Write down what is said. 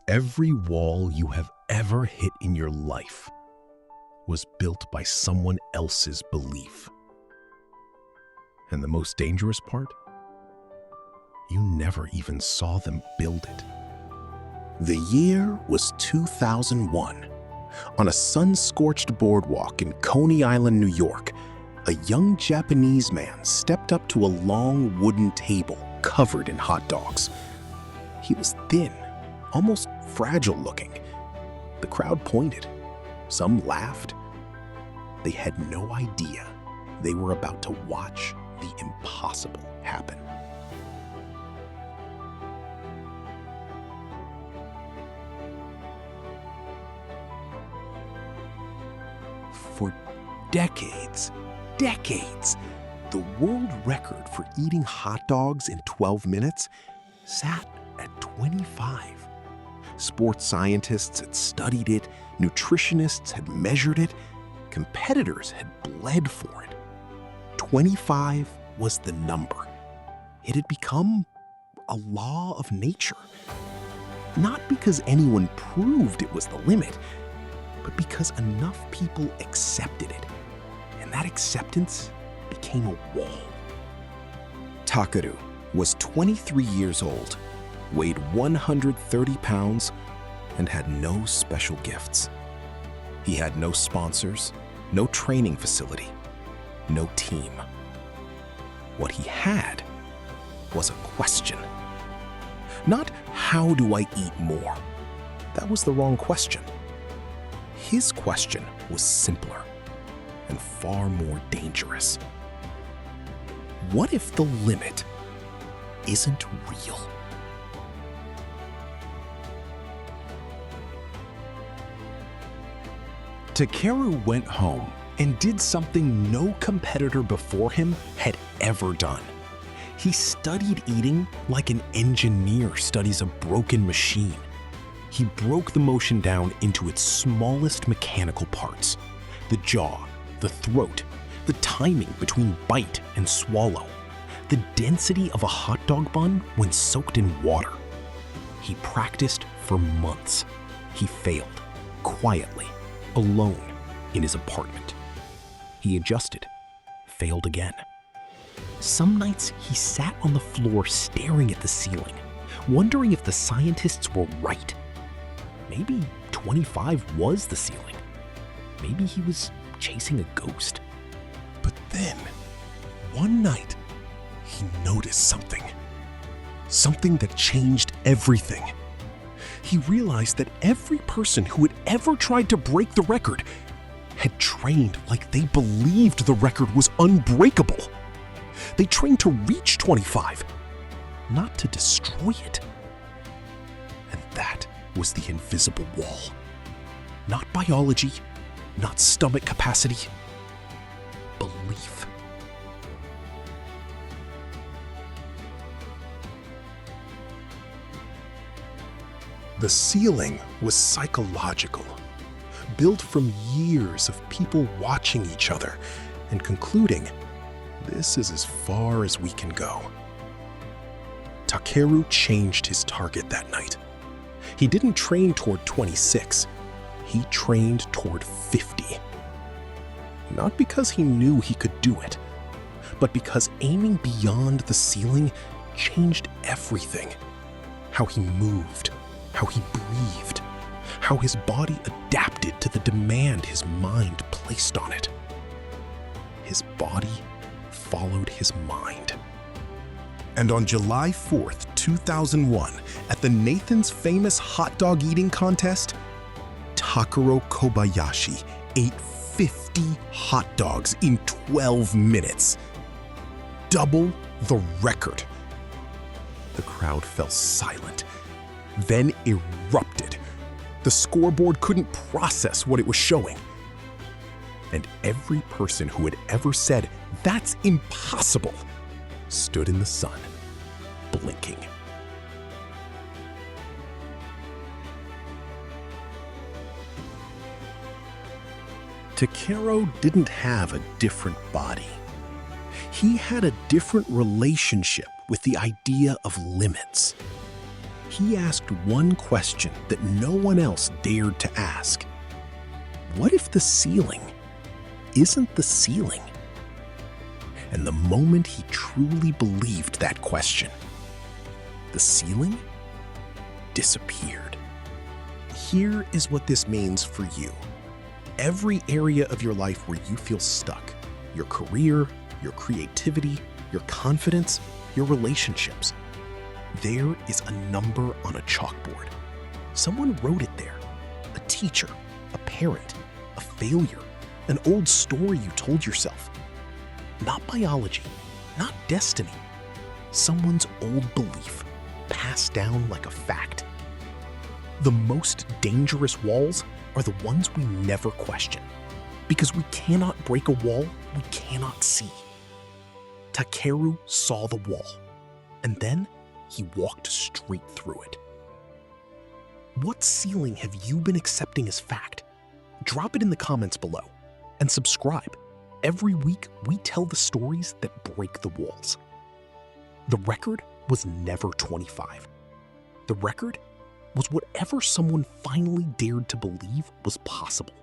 Every wall you have ever hit in your life was built by someone else's belief. And the most dangerous part? You never even saw them build it. The year was 2001. On a sun-scorched boardwalk in Coney Island, New York, a young Japanese man stepped up to a long wooden table covered in hot dogs. He was thin, almost fragile looking. The crowd pointed. Some laughed. They had no idea they were about to watch the impossible happen. For decades, the world record for eating hot dogs in 12 minutes sat at 25. Sports scientists had studied it, nutritionists had measured it, competitors had bled for it. 25 was the number. It had become a law of nature. Not because anyone proved it was the limit, but because enough people accepted it, and that acceptance became a wall. Takeru was 23 years old, weighed 130 pounds, and had no special gifts. He had no sponsors, no training facility, no team. What he had was a question. Not how do I eat more? That was the wrong question. His question was simpler and far more dangerous. What if the limit isn't real? Takeru went home and did something no competitor before him had ever done. He studied eating like an engineer studies a broken machine. He broke the motion down into its smallest mechanical parts: the jaw, the throat, the timing between bite and swallow, the density of a hot dog bun when soaked in water. He practiced for months. He failed, quietly, alone, in his apartment. He adjusted, failed again. Some nights he sat on the floor staring at the ceiling, wondering if the scientists were right. Maybe 25 was the ceiling. Maybe he was chasing a ghost. But then, one night, he noticed something. Something that changed everything. He realized that every person who had ever tried to break the record had trained like they believed the record was unbreakable. They trained to reach 25, not to destroy it. And that was the invisible wall. Not biology, not stomach capacity, belief. The ceiling was psychological, built from years of people watching each other and concluding, this is as far as we can go. Takeru changed his target that night. He didn't train toward 26, he trained toward 50. Not because he knew he could do it, but because aiming beyond the ceiling changed everything. How he moved, how he breathed, how his body adapted to the demand his mind placed on it. His body followed his mind. And on July 4th, 2001, at the Nathan's Famous Hot Dog Eating Contest, Takeru Kobayashi ate 50 hot dogs in 12 minutes. Double the record. The crowd fell silent, then erupted. The scoreboard couldn't process what it was showing. And every person who had ever said, "That's impossible," stood in the sun, blinking. Takeru didn't have a different body. He had a different relationship with the idea of limits. He asked one question that no one else dared to ask. What if the ceiling isn't the ceiling? And the moment he truly believed that question, the ceiling disappeared. Here is what this means for you. Every area of your life where you feel stuck, your career, your creativity, your confidence, your relationships, there is a number on a chalkboard. Someone wrote it there. A teacher, a parent, a failure, an old story you told yourself. Not biology, not destiny. Someone's old belief, passed down like a fact. The most dangerous walls are the ones we never question, because we cannot break a wall we cannot see. Takeru saw the wall, and then he walked straight through it. What ceiling have you been accepting as fact? Drop it in the comments below, and subscribe. Every week, we tell the stories that break the walls. The record was never 25. The record was whatever someone finally dared to believe was possible.